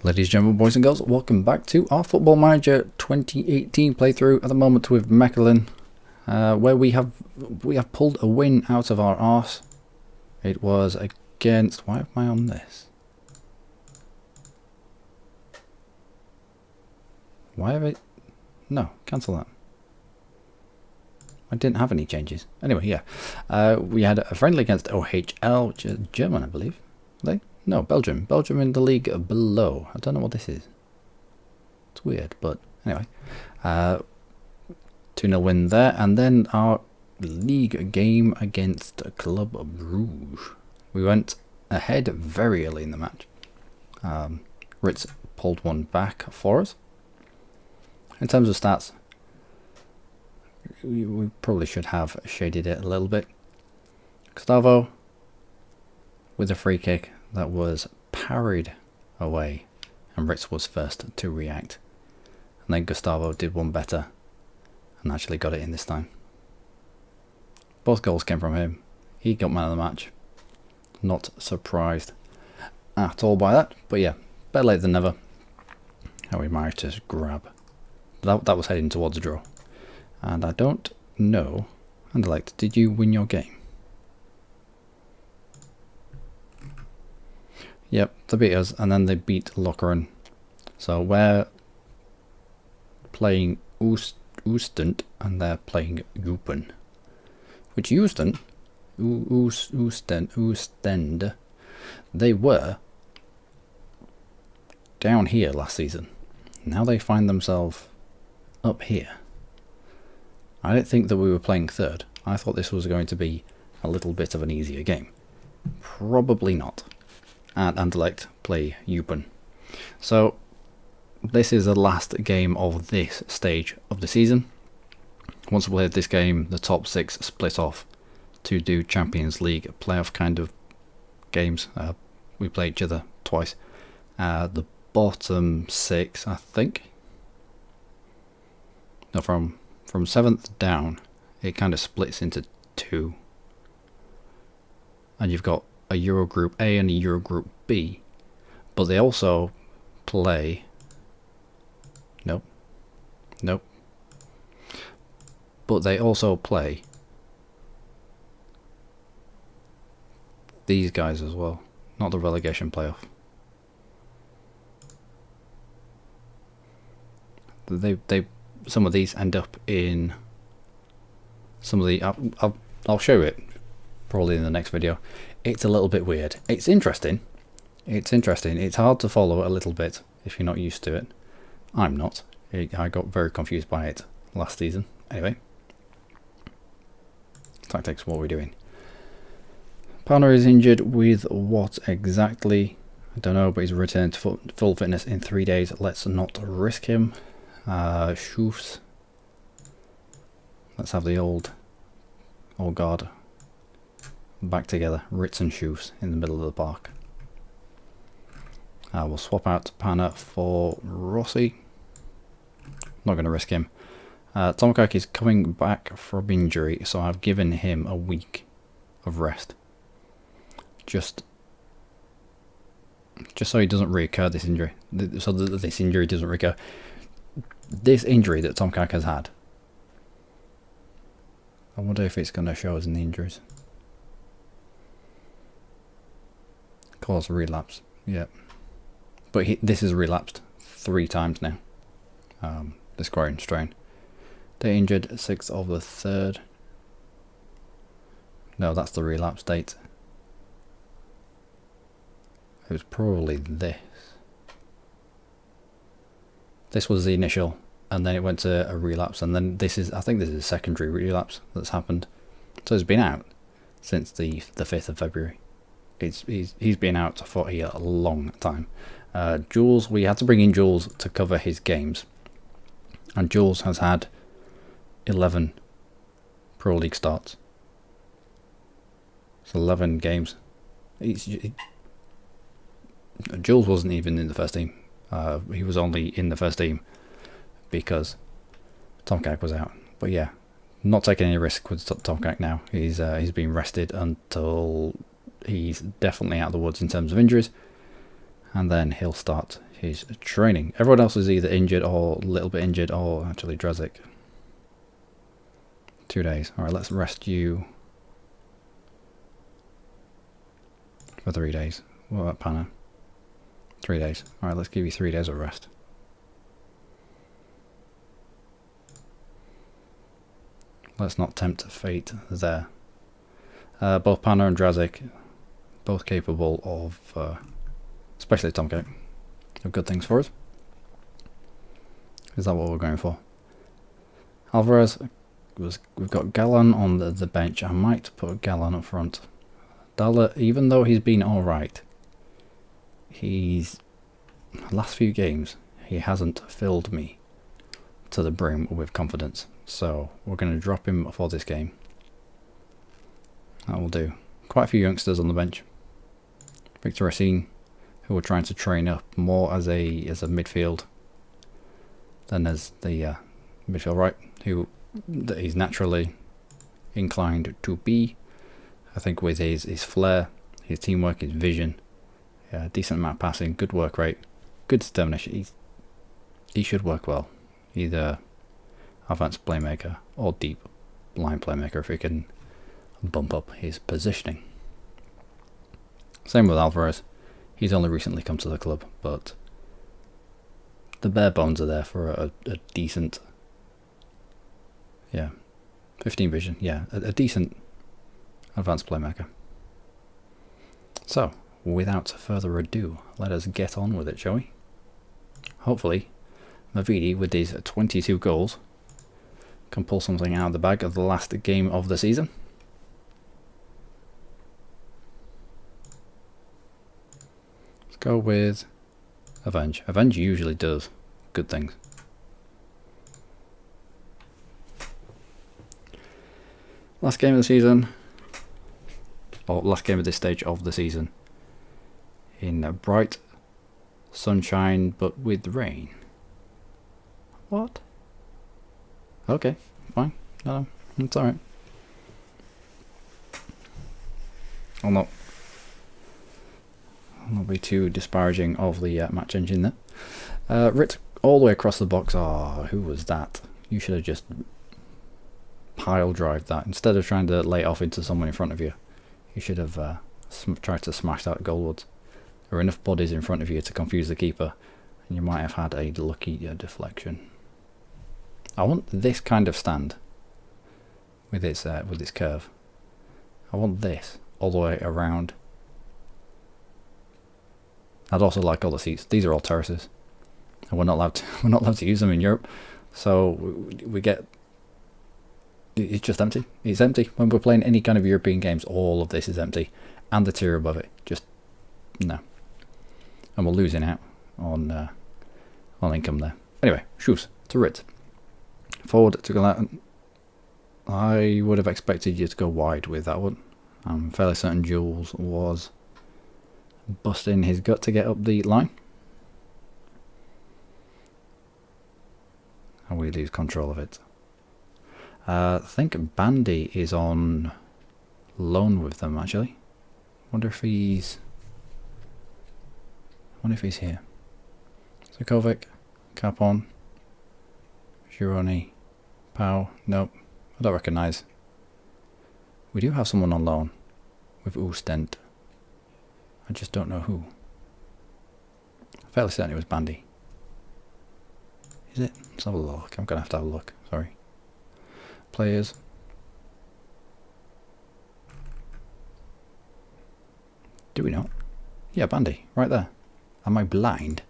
Ladies and gentlemen, boys and girls, welcome back to our Football Manager 2018 playthrough. At the moment with Mechelen, where we have pulled a win out of our arse. It was against... Why am I on this? Why have I... No, cancel that. I didn't have any changes. Anyway, yeah. We had a friendly against OHL, which is German, I believe. Are they? No, Belgium. Belgium in the league below. I don't know what this is. It's weird, but anyway. 2-0 win there. And then our league game against Club Bruges. We went ahead very early in the match. Ritz pulled one back for us. In terms of stats, we probably should have shaded it a little bit. Gustavo with a free kick that was parried away, and Ritz was first to react. And then Gustavo did one better and actually got it in this time. Both goals came from him. He got man of the match. Not surprised at all by that, but yeah, better late than never. How we managed to grab. That was heading towards a draw. And I don't know, Anderlecht, did you win your game? Yep, they beat us, and then they beat Luckymarine. So we're playing Oostend, and they're playing Eupen. Which Oostend, they were down here last season. Now they find themselves up here. I don't think that we were playing third. I thought this was going to be a little bit of an easier game. Probably not. And Anderlecht play Eupen. So this is the last game of this stage of the season. Once we played this game, the top 6 split off to do Champions League playoff kind of games. We play each other twice. The bottom 6, I think. No, from 7th down, it kind of splits into 2. And you've got a Euro Group A and a Euro Group B, but they also play... Nope. But they also play these guys as well, not the relegation playoff. They some of these end up in some of the... I'll show it probably in the next video. It's a little bit weird. It's interesting. It's hard to follow a little bit if you're not used to it. I'm not. I got very confused by it last season. Anyway. Tactics, what are we doing? Partner is injured with what exactly? I don't know, but he's returned to full fitness in 3 days. Let's not risk him. Schoofs. Let's have the old guard back together. Ritz and Schoofs in the middle of the park. We'll swap out Panna for Rossi. Not going to risk him. Tomkirk is coming back from injury, so I've given him a week of rest. Just so he doesn't reoccur, this injury. So that this injury doesn't recur. This injury that Tomkirk has had. I wonder if it's going to show us in the injuries. Cause relapse. Yeah. But this has relapsed 3 times now. This groin strain. They injured 6th of the 3rd. No, that's the relapse date. It was probably this. This was the initial, and then it went to a relapse, and then this is, I think this is a secondary relapse that's happened. So it's been out since the 5th of February. He's been out for a long time. Jules, we had to bring in Jules to cover his games, and Jules has had 11 Pro League starts. It's 11 games. Jules wasn't even in the first team. He was only in the first team because Tomkirk was out. But yeah, not taking any risk with Tomkirk now. He's been rested until he's definitely out of the woods in terms of injuries. and then he'll start his training. Everyone else is either injured or a little bit injured, or actually Drazik. 2 days. Alright, let's rest you for 3 days. What about Panna? 3 days. Alright, let's give you 3 days of rest. Let's not tempt fate there. Both Panna and Drazik, both capable of, especially Tomcat, of good things for us. Is that what we're going for? Alvarez, we've got Gallan on the bench. I might put Gallan up front. Dalla, even though he's been alright, last few games, he hasn't filled me to the brim with confidence. So we're going to drop him for this game. That will do. Quite a few youngsters on the bench. Victor Racine, who we're trying to train up more as a midfield than as the midfield right, who he's naturally inclined to be. I think with his flair, his teamwork, his vision, decent amount of passing, good work rate, good determination. He should work well, either advanced playmaker or deep line playmaker if he can bump up his positioning. Same with Alvarez. He's only recently come to the club, but the bare bones are there for a decent, 15 vision, a decent advanced playmaker. So, without further ado, let us get on with it, shall we? Hopefully, Mavidi, with his 22 goals, can pull something out of the bag of the last game of the season. Let's go with Avenge. Avenge usually does good things. Last game of the season, or last game of this stage of the season, in bright sunshine but with rain. What? Okay, fine. No, it's alright. I'll not be too disparaging of the match engine there. Rit all the way across the box. Oh, who was that? You should have just pile drive that instead of trying to lay it off into someone in front of you. You should have tried to smash that goalwards. There are enough bodies in front of you to confuse the keeper, and you might have had a lucky deflection. I want this kind of stand with its curve. I want this all the way around. I'd also like all the seats. These are all terraces, and we're not allowed to use them in Europe. So we get. It's just empty. It's empty. When we're playing any kind of European games, all of this is empty. And the tier above it. Just, no. And we're losing out on income there. Anyway, shoes to Rit. Forward to go out. I would have expected you to go wide with that one. I'm fairly certain Jules was busting his gut to get up the line. And we lose control of it. I think Bandy is on loan with them actually. Wonder if he's here. Zukovic, Capon, Gironi, Pau. Nope, I don't recognise. We do have someone on loan with Oostent. I just don't know who. I'm fairly certain it was Bandy. Is it? Let's have a look. I'm gonna have to have a look. Sorry. Players. Do we not? Yeah, Bandy, right there. Am I blind?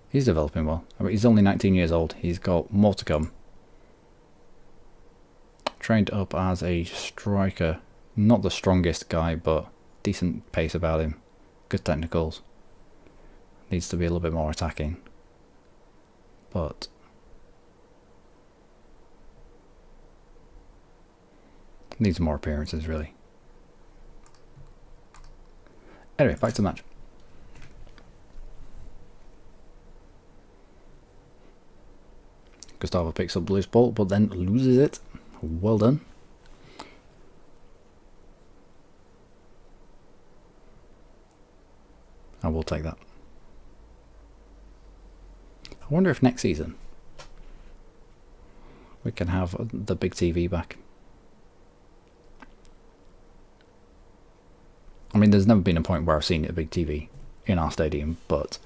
He's developing well. I mean, he's only 19 years old. He's got more to come. Trained up as a striker. Not the strongest guy, but decent pace about him. Good technicals. Needs to be a little bit more attacking. But needs more appearances, really. Anyway, back to the match. Gustavo picks up the loose ball, but then loses it. Well done. I will take that. I wonder if next season we can have the big TV back. I mean, there's never been a point where I've seen a big TV in our stadium, but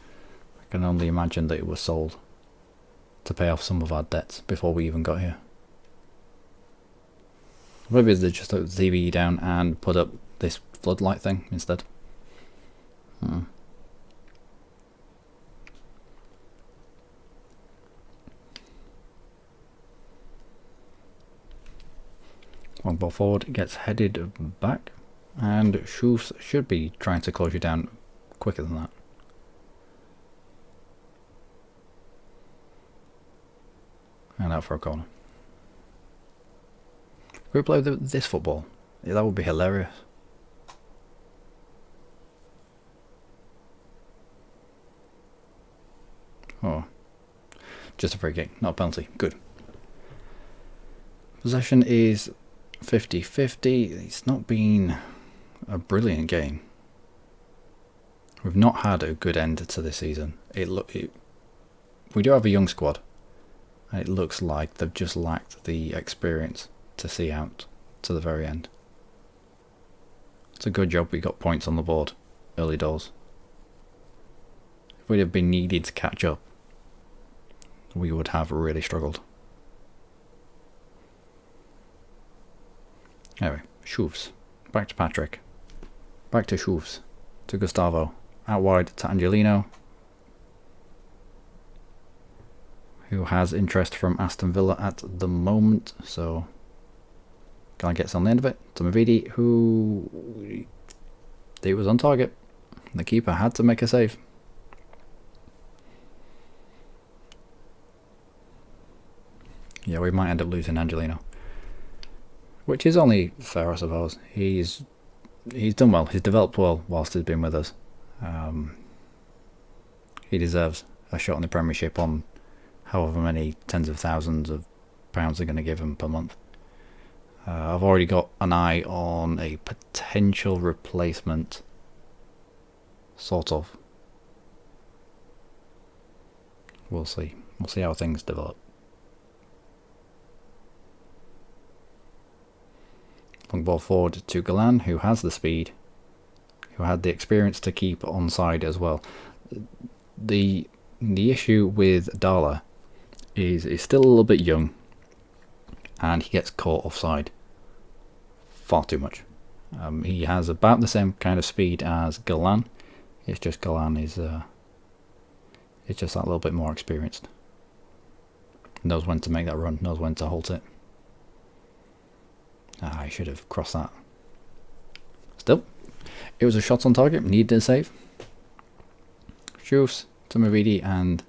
I can only imagine that it was sold to pay off some of our debts before we even got here. Maybe they just took the TV down and put up this floodlight thing instead. Long ball forward gets headed back, and Shoes should be trying to close you down quicker than that. And out for a corner. Could we play this football? Yeah, that would be hilarious. Oh, just a free kick, not a penalty. Good. Possession is 50-50. It's not been a brilliant game. We've not had a good end to this season. We do have a young squad, and it looks like they've just lacked the experience to see out to the very end. It's a good job we got points on the board early doors. If we'd have been needed to catch up, we would have really struggled. Anyway, Shoes. Back to Patrick. Back to Shoes. To Gustavo. Out wide to Angelino, who has interest from Aston Villa at the moment, so guy gets on the end of it. To Mavidi, who he was on target. The keeper had to make a save. Yeah, we might end up losing Angelino, which is only fair, I suppose. He's done well. He's developed well whilst he's been with us. He deserves a shot in the Premiership on however many tens of thousands of pounds they're going to give him per month. I've already got an eye on a potential replacement, sort of. We'll see. We'll see how things develop. Long ball forward to Galan, who has the speed, who had the experience to keep onside as well. The issue with Dala is he's still a little bit young, and he gets caught offside far too much. He has about the same kind of speed as Galan. It's just Galan is just that little bit more experienced. Knows when to make that run, knows when to halt it. I should have crossed that. Still, it was a shot on target, needed a save. Shoes to Mavidi, and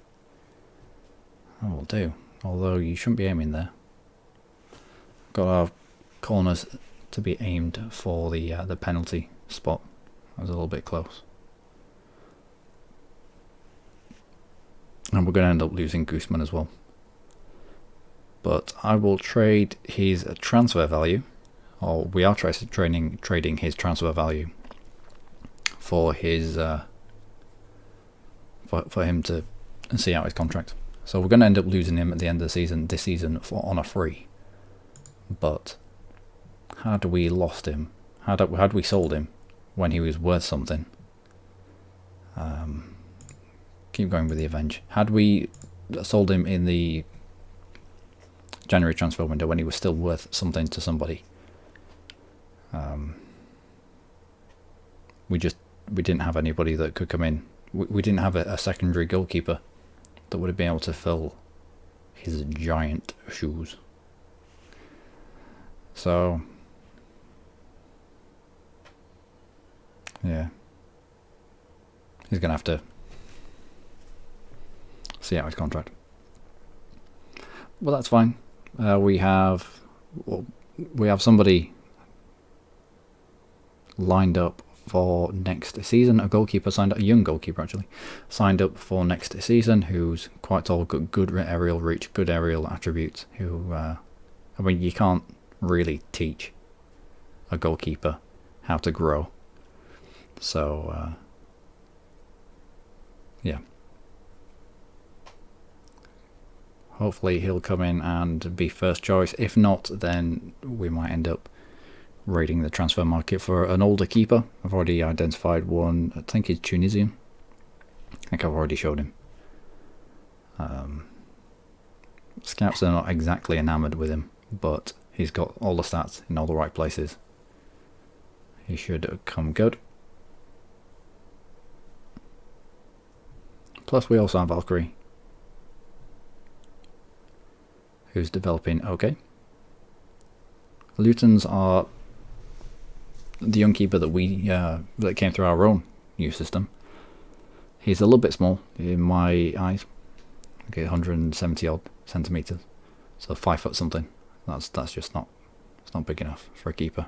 that will do. Although you shouldn't be aiming there. Got our corners to be aimed for the penalty spot. That was a little bit close. And we're going to end up losing Guzman as well. But I will trade his transfer value, or we are trading his transfer value for his for him to see out his contract. So we're going to end up losing him at the end of the season, this season, on a free. But had we lost him, had we sold him when he was worth something? Keep going with the Avenge. Had we sold him in the January transfer window when he was still worth something to somebody, we didn't have anybody that could come in. We didn't have a secondary goalkeeper that would have been able to fill his giant shoes. So yeah, he's gonna have to see out his contract. Well, that's fine. We have somebody lined up for next season. A goalkeeper signed up, a young goalkeeper actually, signed up for next season, who's quite tall, got good aerial reach, good aerial attributes. Who, I mean, you can't really teach a goalkeeper how to grow. So yeah. Hopefully he'll come in and be first choice. If not, then we might end up raiding the transfer market for an older keeper. I've already identified one. I think he's Tunisian. I think I've already showed him. Scouts are not exactly enamoured with him, but he's got all the stats in all the right places. He should come good. Plus we also have Valkyrie, who's developing okay. Lutons are the young keeper that we that came through our own youth system. He's a little bit small in my eyes. Okay, 170 odd centimeters, so 5 foot something. That's just not, it's not big enough for a keeper.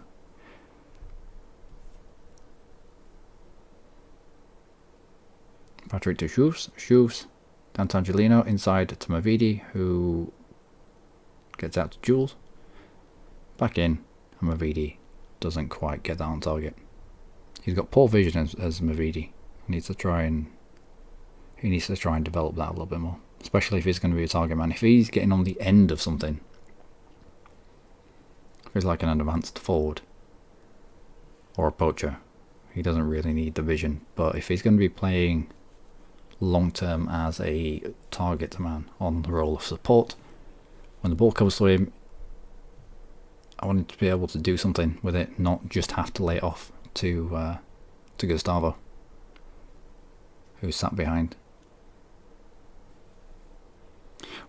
Patrick to Shoes, down to Angelino, inside to Mavidi, who gets out to Jules. Back in, and Mavidi doesn't quite get that on target. He's got poor vision as Mavidi. He needs to try and develop that a little bit more, especially if he's going to be a target man. If he's getting on the end of something, if he's like an advanced forward or a poacher, he doesn't really need the vision. But if he's going to be playing long term as a target man on the role of support, when the ball comes to him, I want him to be able to do something with it, not just have to lay it off to Gustavo, who's sat behind.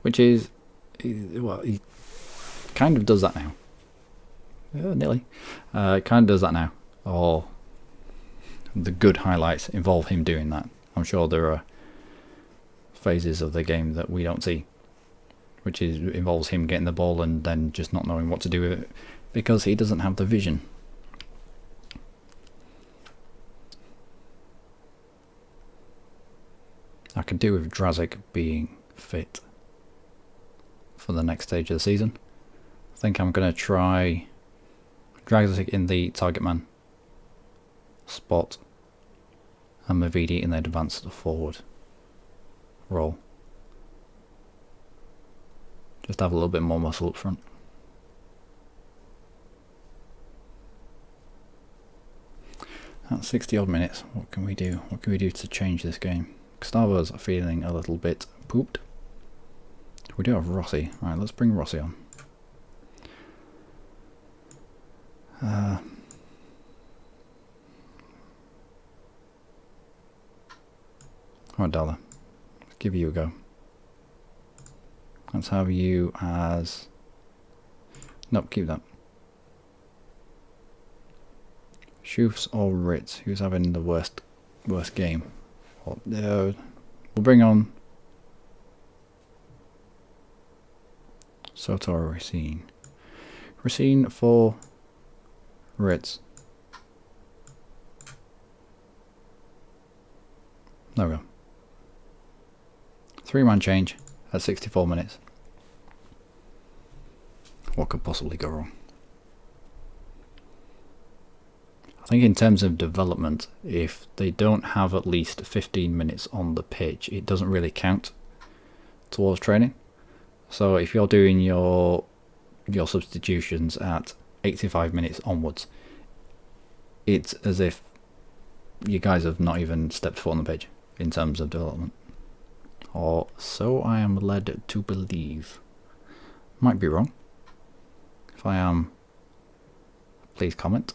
Which is, well, he kind of does that now. Nearly. Kind of does that now. Or the good highlights involve him doing that. I'm sure there are phases of the game that we don't see, which involves him getting the ball and then just not knowing what to do with it because he doesn't have the vision. I could do with Drazic being fit for the next stage of the season. I think I'm going to try Drazic in the target man spot and Mavidi in the advanced forward role. Just have a little bit more muscle up front. At 60 odd minutes, what can we do? What can we do to change this game? Gustavo's feeling a little bit pooped. We do have Rossi. Right, let's bring Rossi on. Alright, Dalla. Let's give you a go. Let's have you as... Nope, keep that. Shufs or Ritz? Who's having the worst game? We'll bring on Soto or Racine. Racine for Ritz. There we go. 3-man change at 64 minutes. What could possibly go wrong? I think in terms of development, if they don't have at least 15 minutes on the pitch, it doesn't really count towards training. So if you're doing your substitutions at 85 minutes onwards, it's as if you guys have not even stepped foot on the pitch in terms of development. Or so I am led to believe. Might be wrong. If I am, please comment.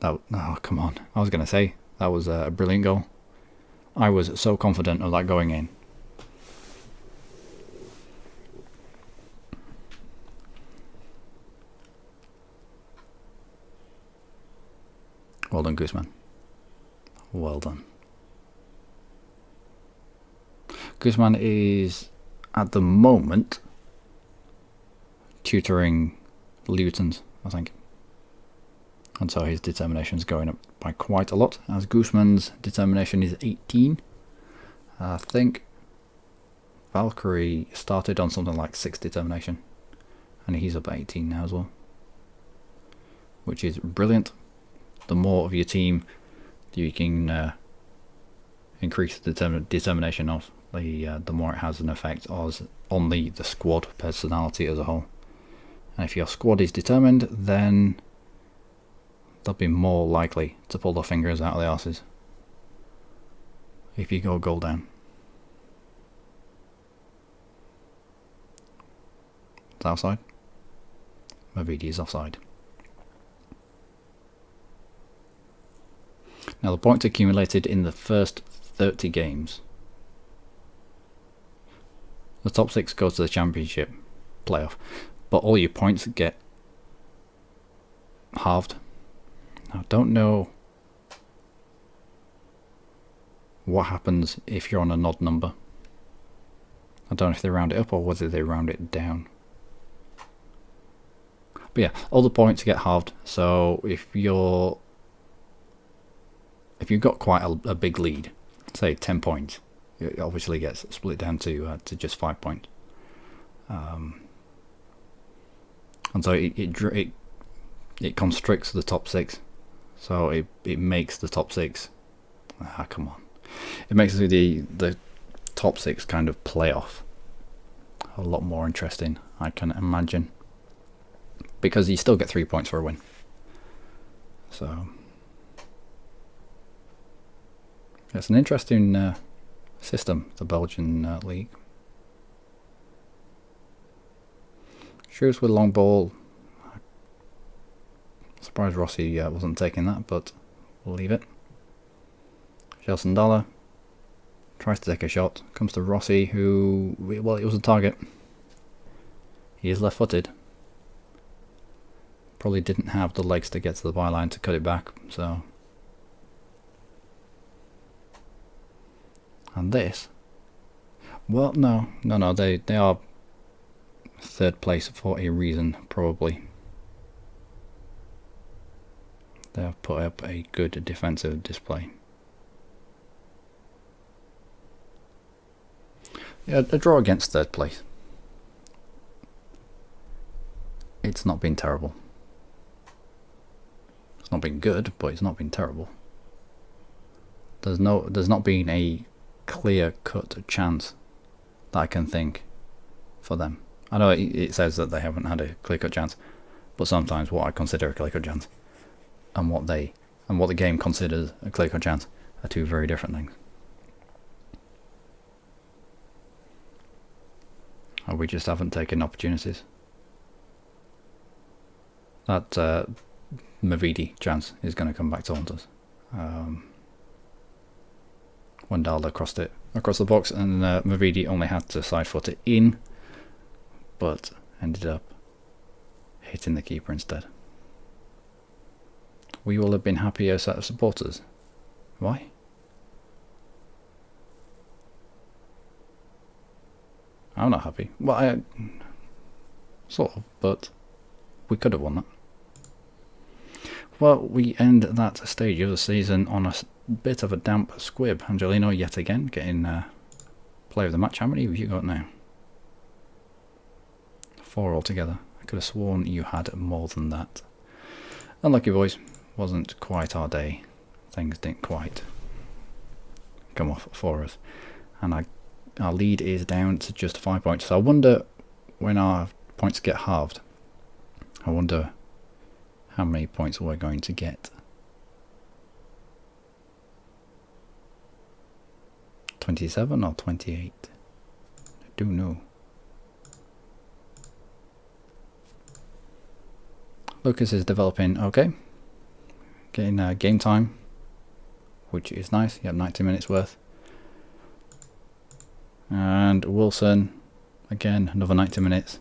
Oh, come on. I was going to say, that was a brilliant goal. I was so confident of that going in. Well done, Guzman. Well done. Guzman is, at the moment, tutoring Lutons, I think. And so his determination is going up by quite a lot, as Guzman's determination is 18. I think Valkyrie started on something like 6 determination, and he's up at 18 now as well, which is brilliant. The more of your team you can increase the determination of, the more it has an effect on the squad personality as a whole. And if your squad is determined, then they'll be more likely to pull their fingers out of their arses if you go goal down. It's outside. Mavidi is offside. Now the points accumulated in the first 30 games. The top 6 goes to the championship playoff, but all your points get halved. Now, I don't know what happens if you're on an odd number. I don't know if they round it up or whether they round it down. But yeah, all the points get halved. So if you've got quite a big lead, say 10 points, it obviously gets split down to just 5 points. And so it constricts the top 6. So it makes the top 6. Come on. It makes the top 6 kind of playoff a lot more interesting, I can imagine, because you still get 3 points for a win. So it's an interesting system, the Belgian league. Shoots with long ball. Surprised Rossi wasn't taking that, but we'll leave it. Gelson Dollar tries to take a shot. Comes to Rossi, who, well, it was a target. He is left-footed. Probably didn't have the legs to get to the byline to cut it back, so. And this, well, no, they are third place for a reason, probably. They have put up a good defensive display. Yeah, a draw against third place. It's not been terrible. It's not been good, but it's not been terrible. There's not been a clear-cut chance that I can think for them. I know it says that they haven't had a clear-cut chance, but sometimes what I consider a clear-cut chance and what the game considers a clear-cut chance are two very different things. Or we just haven't taken opportunities. That Mavidi chance is going to come back to haunt us. Wendalda crossed it across the box, and Mavidi only had to side foot it in, but ended up hitting the keeper instead. We will have been happier set of supporters. Why? I'm not happy. Well, sort of, but we could have won that. Well, we end that stage of the season on a bit of a damp squib. Angelino yet again getting play of the match. How many have you got now? 4 altogether. I could have sworn you had more than that. Unlucky boys. Wasn't quite our day. Things didn't quite come off for us. And our lead is down to just 5 points. So I wonder, when our points get halved, I wonder how many points we're going to get. 27 or 28? I do know. Lucas is developing okay. Getting game time, which is nice. You have 90 minutes worth. And Wilson, again, another 90 minutes.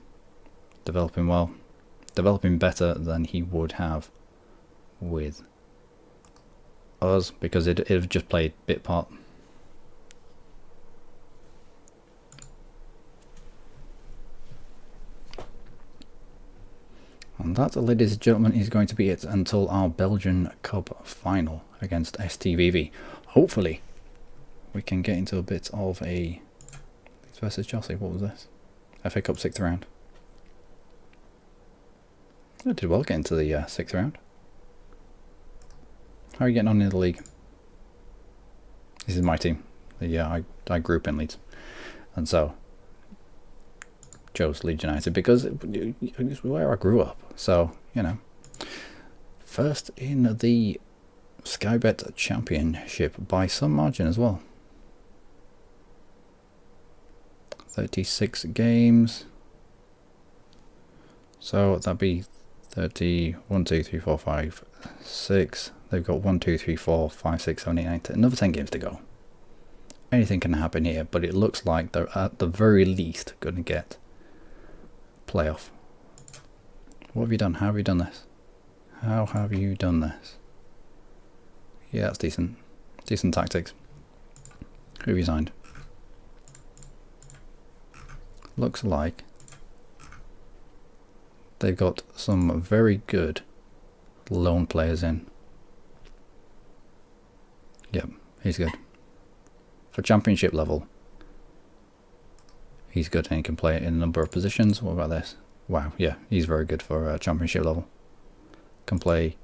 Developing well. Developing better than he would have with us, because it have just played bit part. And that, ladies and gentlemen, is going to be it until our Belgian Cup final against STVV. Hopefully, we can get into a bit of a versus Chelsea. What was this? FA Cup 6th round. I did well getting to the 6th round. How are you getting on in the league? This is my team. Yeah, I grew up in Leeds, and so chose Leeds United because it's where I grew up. So, you know, first in the Sky Bet Championship by some margin as well. 36 games. So that'd be 30, 1, 2, 3, 4, 5, 6. They've got 1, 2, 3, 4, 5, 6, 7, 8, 9, 10. Another 10 games to go. Anything can happen here, but it looks like they're at the very least going to get playoff. What have you done? How have you done this? How have you done this? Yeah, that's decent. Decent tactics. Who have you signed? Looks like they've got some very good loan players in. Yep, he's good. For championship level, he's good and he can play in a number of positions. What about this? Wow, yeah, he's very good for championship level. Can play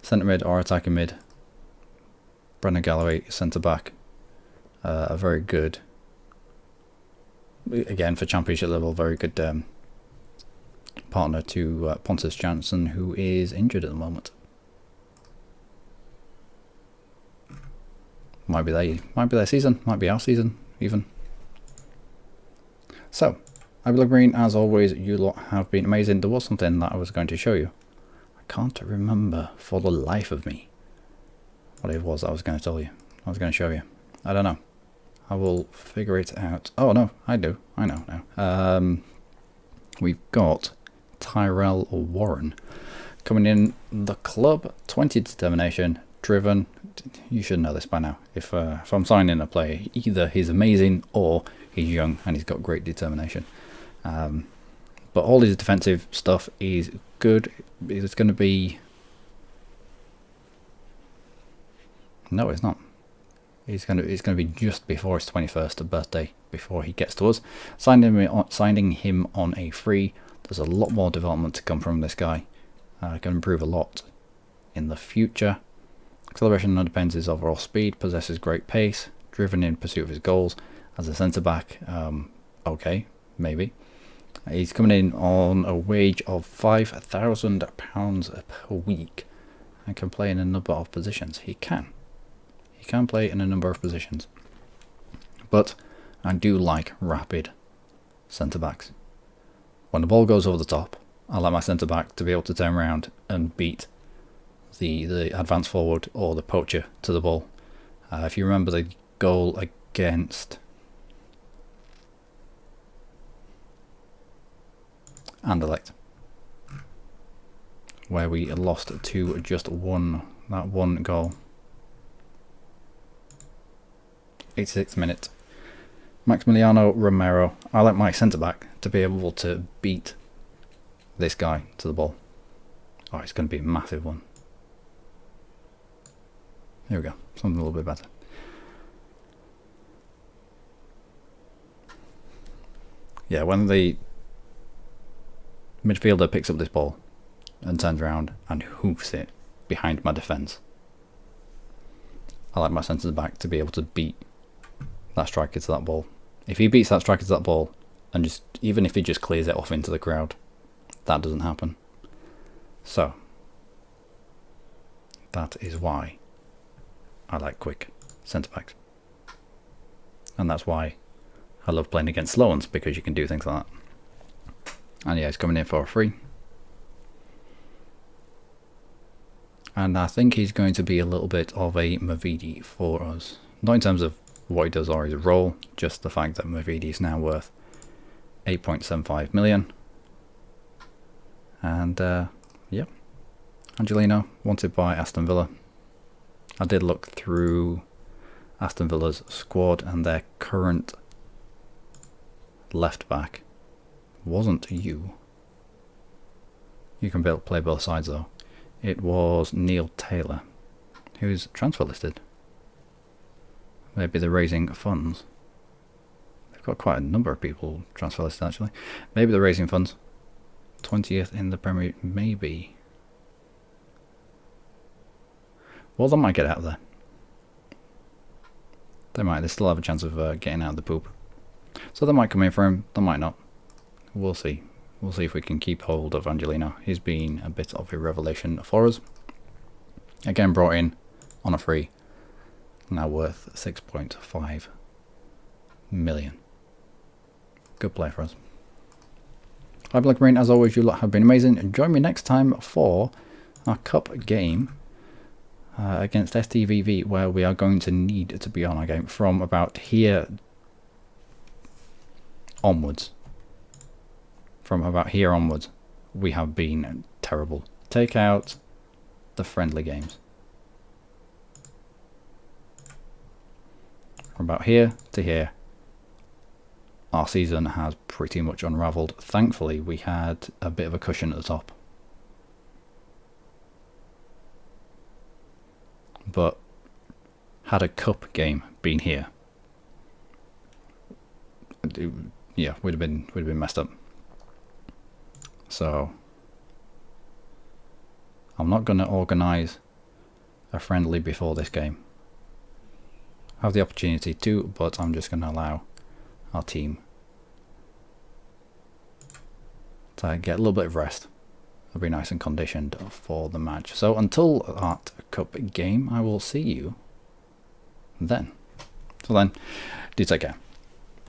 centre mid or attacking mid. Brendan Galloway, centre back. A very good, again for championship level, very good partner to Pontus Jansson, who is injured at the moment. Might be their season, might be our season even. So, I've been Luckymarine. As always, you lot have been amazing. There was something that I was going to show you. I can't remember for the life of me what it was I was going to tell you. I was going to show you. I don't know. I will figure it out. Oh no, I do. I know now. We've got Tyrell Warren coming in the club. 20 determination, driven. You should know this by now. If I'm signing a player, either he's amazing or he's young and he's got great determination. But all his defensive stuff is good. It's going to be... No, it's not. It's going to be just before his 21st birthday before he gets to us. Signing him on a free. There's a lot more development to come from this guy. Can improve a lot in the future. Acceleration underpins his overall speed, possesses great pace, driven in pursuit of his goals. As a centre back, okay, maybe. He's coming in on a wage of £5,000 per week and can play in a number of positions. He can play in a number of positions. But I do like rapid centre backs. When the ball goes over the top, I like my centre back to be able to turn around and beat the advance forward or the poacher to the ball. If you remember the goal against Anderlecht, where we lost to just that one goal. 86th minute. Maximiliano Romero. I like my centre back to be able to beat this guy to the ball. Oh, it's going to be a massive one. Here we go. Something a little bit better. Yeah, when the midfielder picks up this ball and turns around and hoofs it behind my defence, I like my centre back to be able to beat that striker to that ball. If he beats that striker to that ball, and just even if he just clears it off into the crowd, that doesn't happen. So that is why I like quick centre backs, and that's why I love playing against slow ones, because you can do things like that. And yeah, he's coming in for a free, and I think he's going to be a little bit of a Mavidi for us, not in terms of what he does or his role, just the fact that Mavidi is now worth 8.75 million. And yeah, Angelino wanted by Aston Villa. I did look through Aston Villa's squad, and their current left back wasn't you. You can play both sides though. It was Neil Taylor, who's transfer listed. Maybe they're raising funds. They've got quite a number of people transfer listed actually. Maybe they're raising funds. 20th in the Premier, maybe. Well, they might get out of there. They still have a chance of getting out of the poop. So they might come in for him, they might not. We'll see. We'll see if we can keep hold of Angelino. He's been a bit of a revelation for us. Again, brought in on a free. Now worth 6.5 million. Good play for us. Hi Luckymarine, as always, you lot have been amazing. Join me next time for our cup game against STVV, where we are going to need to be on our game from about here onwards. From about here onwards, we have been terrible. Take out the friendly games. From about here to here, our season has pretty much unravelled. Thankfully, we had a bit of a cushion at the top. But had a cup game been here, yeah, we'd have been messed up. So I'm not going to organise a friendly before this game. I have the opportunity to, but I'm just going to allow our team to get a little bit of rest. It'll be nice and conditioned for the match. So until that cup game, I will see you then. Till then, do take care.